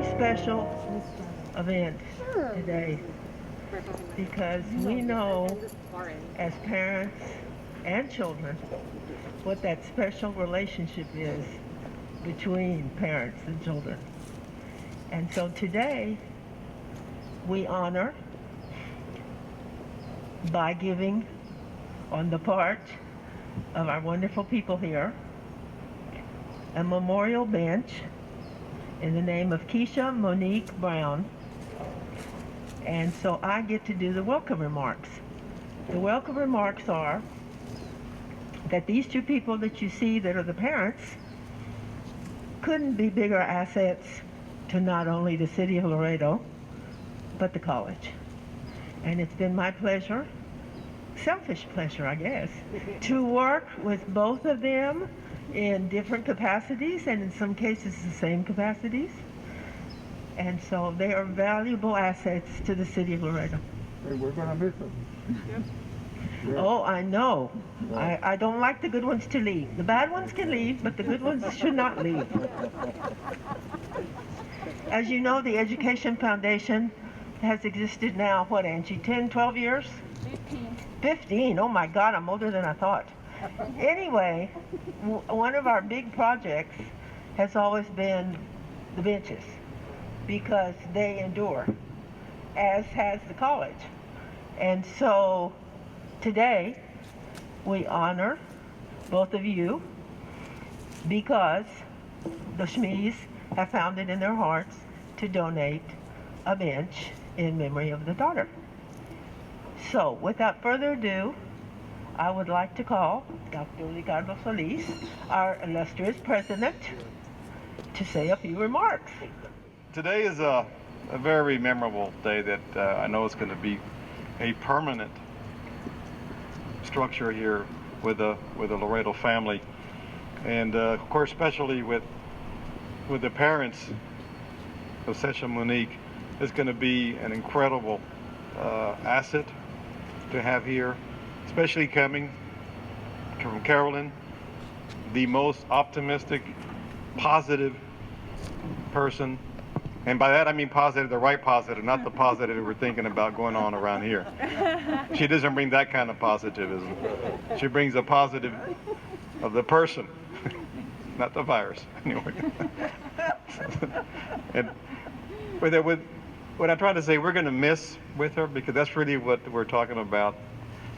very special event today because we know as parents and children what that special relationship is between parents and children. And so today we honor by giving on the part of our wonderful people here a memorial bench in the name of Keisha Monique Brown. And so I get to do the welcome remarks. The welcome remarks are that these two people that you see that are the parents couldn't be bigger assets to not only the city of Laredo, but the college. And it's been my pleasure, selfish pleasure I guess, to work with both of them in different capacities and in some cases the same capacities. And so they are valuable assets to the city of Laredo. Hey, we're gonna miss them. Yeah. Oh, I know. Yeah. I don't like the good ones to leave. The bad ones can leave, but the good ones should not leave. As you know, the Education Foundation has existed now, what, Angie, 10, 12 years? 15. 15, oh my God, I'm older than I thought. Anyway, one of our big projects has always been the benches because they endure, as has the college. And so today we honor both of you because the Schmees have found it in their hearts to donate a bench in memory of the daughter. So without further ado, I would like to call Dr. Ricardo Solis, our illustrious president, to say a few remarks. Today is a very memorable day that I know is going to be a permanent structure here with the Laredo family, and of course, especially with the parents of Sesha Monique, is going to be an incredible asset to have here, especially coming from Carolyn, the most optimistic, positive person. And by that I mean positive, the right positive, not the positive we're thinking about going on around here. She doesn't bring that kind of positivism. She brings a positive of the person, not the virus, anyway. And what I'm trying to say, we're going to miss with her because that's really what we're talking about.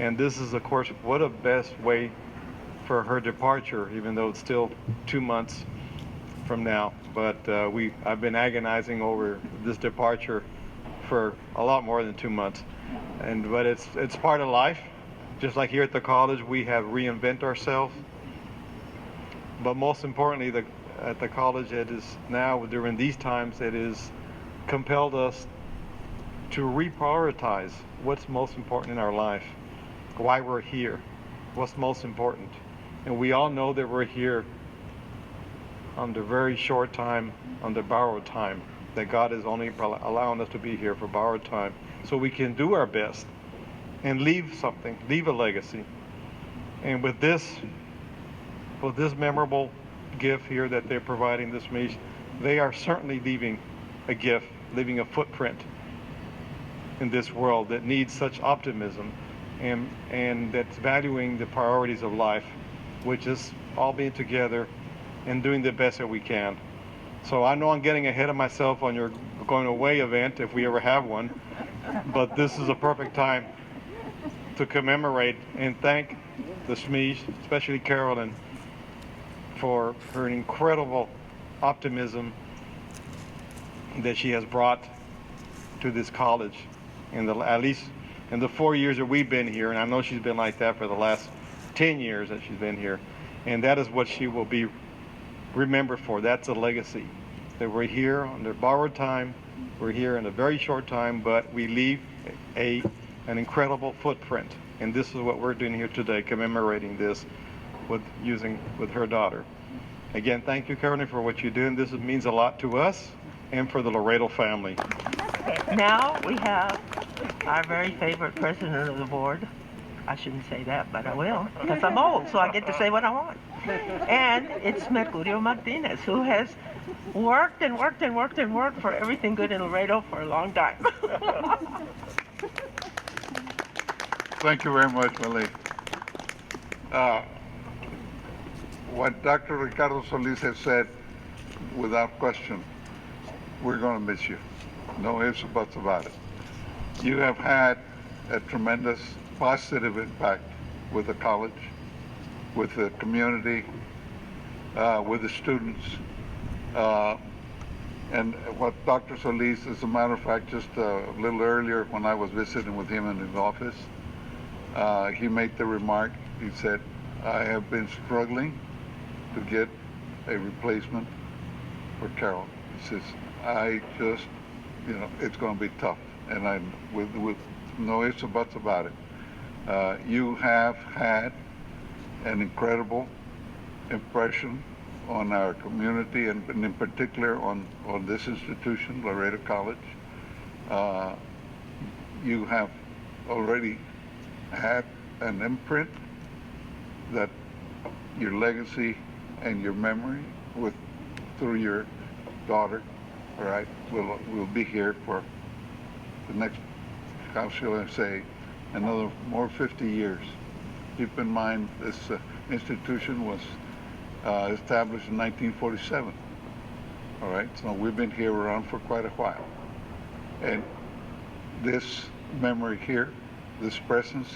And this is, of course, what a best way for her departure, even though it's still 2 months from now. But I've been agonizing over this departure for a lot more than 2 months. But it's part of life. Just like here at the college, we have reinvent ourselves. But most importantly, at the college, it is now, during these times, it is compelled us to reprioritize what's most important in our life, why we're here, what's most important. And we all know that we're here under very short time, under borrowed time, that God is only allowing us to be here for borrowed time, so we can do our best and leave something, leave a legacy. And with this memorable gift here that they're providing this meet, they are certainly leaving a gift, leaving a footprint in this world that needs such optimism and that's valuing the priorities of life, which is all being together and doing the best that we can. So I know I'm getting ahead of myself on your going away event, if we ever have one, but this is a perfect time to commemorate and thank the Smees, especially Carolyn, for her incredible optimism that she has brought to this college at least in the 4 years that we've been here, and I know she's been like that for the last 10 years that she's been here, and that is what she will be remembered for. That's a legacy, that we're here under borrowed time, we're here in a very short time, but we leave an incredible footprint, and this is what we're doing here today, commemorating this with her daughter. Again, thank you, Carolyn, for what you're doing. This means a lot to us and for the Laredo family. Now we have our very favorite president of the board. I shouldn't say that, but I will, because I'm old, so I get to say what I want. And it's Mercurio Martinez, who has worked and worked and worked and worked for everything good in Laredo for a long time. Thank you very much, Malay. Uh, what Dr. Ricardo Solis has said, without question, we're going to miss you. No ifs or buts about it. You have had a tremendous positive impact with the college, with the community, with the students. And what Dr. Solis, as a matter of fact, just a little earlier when I was visiting with him in his office, he made the remark, he said, I have been struggling to get a replacement for Carol. He says, I just, it's going to be tough. And I'm with no ifs or buts about it. You have had an incredible impression on our community and in particular on this institution, Laredo College. You have already had an imprint that your legacy and your memory through your daughter, all right, will be here for the next, how shall I say, another more 50 years. Keep in mind this institution was established in 1947. All right, so we've been here around for quite a while. And this memory here, this presence,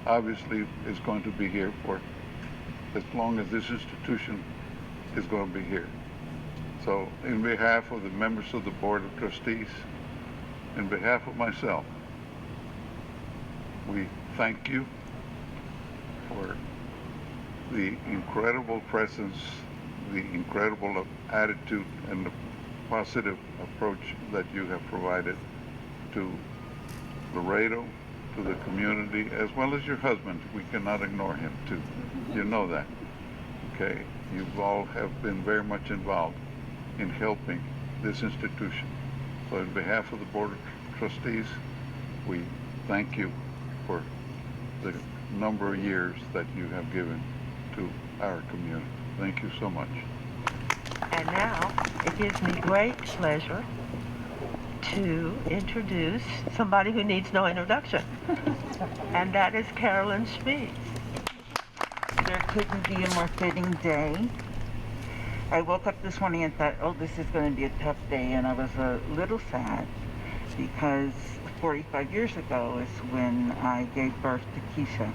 obviously is going to be here for as long as this institution is going to be here. So in behalf of the members of the Board of Trustees, in behalf of myself, we thank you for the incredible presence, the incredible attitude, and the positive approach that you have provided to Laredo, to the community, as well as your husband. We cannot ignore him too. You know that. Okay? You all have been very much involved in helping this institution. So on behalf of the Board of Trustees, we thank you for the number of years that you have given to our community. Thank you so much. And now it gives me great pleasure to introduce somebody who needs no introduction, and that is Carolyn Speed. There couldn't be a more fitting day. I woke up this morning and thought, oh, this is going to be a tough day, and I was a little sad because 45 years ago is when I gave birth to Keisha.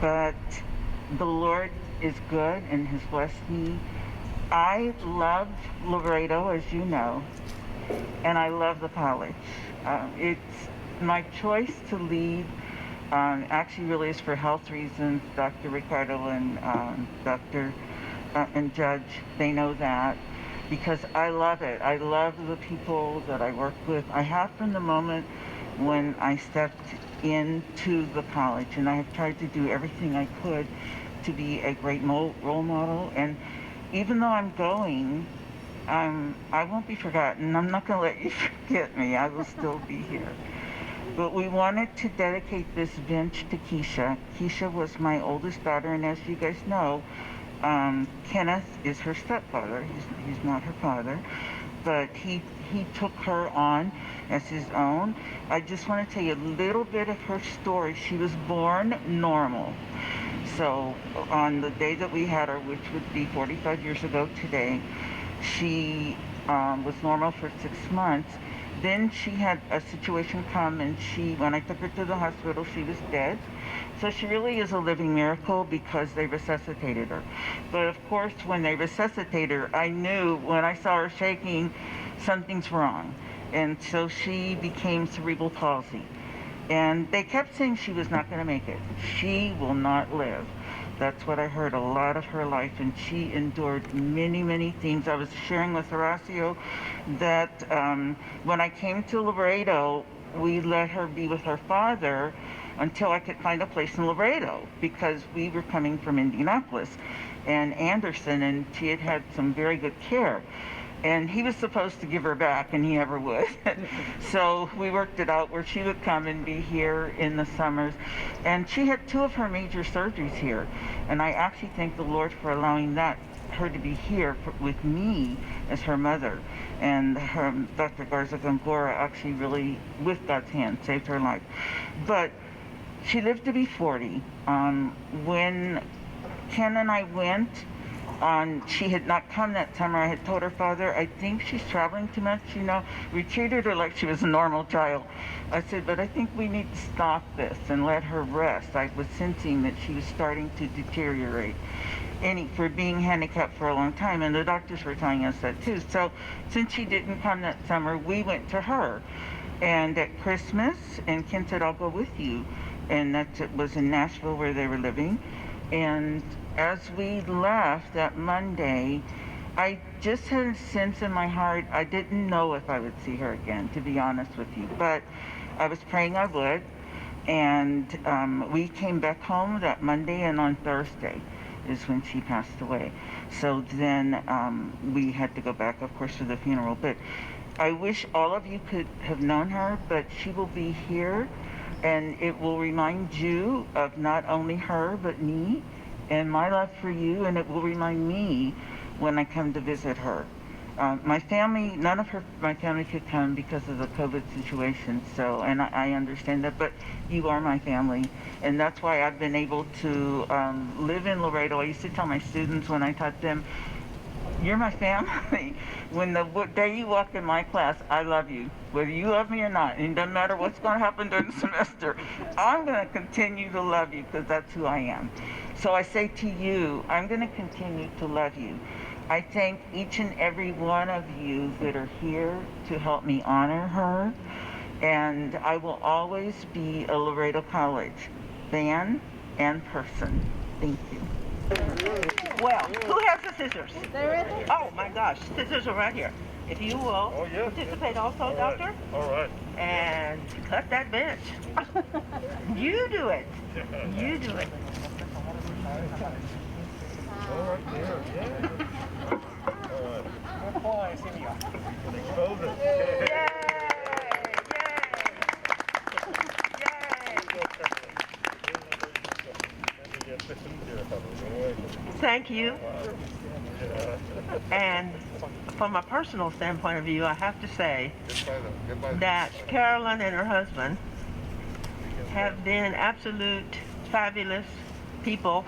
But the Lord is good and has blessed me. I love Laredo, as you know, and I love the college. It's my choice to leave. Actually, really is for health reasons. Dr. Ricardo and Dr. And Judge, they know that, because I love it. I love the people that I work with. I have from the moment when I stepped into the college, and I have tried to do everything I could to be a great role model. And even though I'm going, I won't be forgotten. I'm not going to let you forget me. I will still be here. But we wanted to dedicate this bench to Keisha. Keisha was my oldest daughter, and as you guys know, Kenneth is her stepfather. He's not her father, but he took her on as his own. I just want to tell you a little bit of her story. She was born normal. So on the day that we had her, which would be 45 years ago today, she was normal for 6 months. Then she had a situation come, and when I took her to the hospital, she was dead. So she really is a living miracle because they resuscitated her. But of course, when they resuscitated her, I knew when I saw her shaking, something's wrong. And so she became cerebral palsy. And they kept saying she was not going to make it. She will not live. That's what I heard a lot of her life, and she endured many, many things. I was sharing with Horacio that when I came to Laredo, we let her be with her father until I could find a place in Laredo, because we were coming from Indianapolis and Anderson, and she had had some very good care. And he was supposed to give her back, and he never would. So we worked it out where she would come and be here in the summers. And she had 2 of her major surgeries here. And I actually thank the Lord for allowing her to be here with me as her mother. And Dr. Garza Gongora actually really, with God's hand, saved her life. But she lived to be 40. When Ken and I went, she had not come that summer. I had told her father, I think she's traveling too much, We treated her like she was a normal child. I said, but I think we need to stop this and let her rest. I was sensing that she was starting to deteriorate for being handicapped for a long time, and the doctors were telling us that too. So since she didn't come that summer, we went to her. And at Christmas, and Ken said, I'll go with you. And it was in Nashville where they were living. And as we left that Monday, I just had a sense in my heart, I didn't know if I would see her again, to be honest with you. But I was praying I would. And we came back home that Monday, and on Thursday is when she passed away. So then we had to go back, of course, for the funeral. But I wish all of you could have known her, but she will be here, and it will remind you of not only her, but me and my love for you, and it will remind me when I come to visit her. My family, none of my family could come because of the COVID situation, so, and I understand that, but you are my family, and that's why I've been able to live in Laredo. I used to tell my students when I taught them, you're my family. When the day you walk in my class, I love you. Whether you love me or not, and it doesn't matter what's going to happen during the semester, I'm going to continue to love you because that's who I am. So I say to you, I'm going to continue to love you. I thank each and every one of you that are here to help me honor her, and I will always be a Laredo College fan and person. Thank you. Well, who has the scissors? Oh my gosh, scissors are right here. If you will participate also, Doctor. All right. And cut that bench. You do it. You do it. All right, yeah. All right. Expose it. Yay! Yay! Thank you. And from a personal standpoint of view, I have to say that Carolyn and her husband have been absolute fabulous people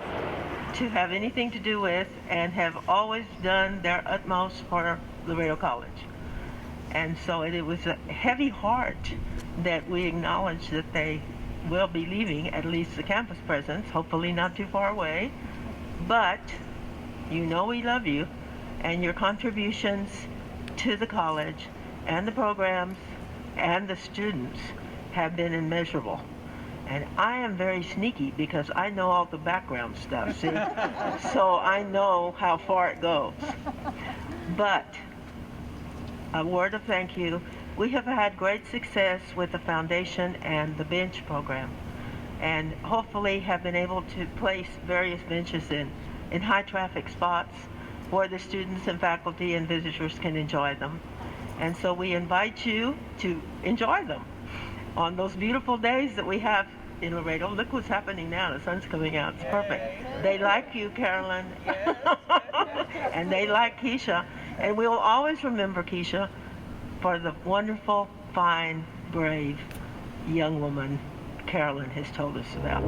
to have anything to do with, and have always done their utmost for Laredo College. And so it was a heavy heart that we acknowledge that they will be leaving, at least the campus presence, hopefully not too far away. But we love you, and your contributions to the college and the programs and the students have been immeasurable. And I am very sneaky because I know all the background stuff, see? So I know how far it goes. But a word of thank you. We have had great success with the foundation and the bench program, and hopefully have been able to place various benches in high traffic spots where the students and faculty and visitors can enjoy them. And so we invite you to enjoy them on those beautiful days that we have in Laredo. Look what's happening now. The sun's coming out. It's perfect. They like you, Carolyn. And they like Keisha. And we will always remember Keisha for the wonderful, fine, brave young woman Carolyn has told us about.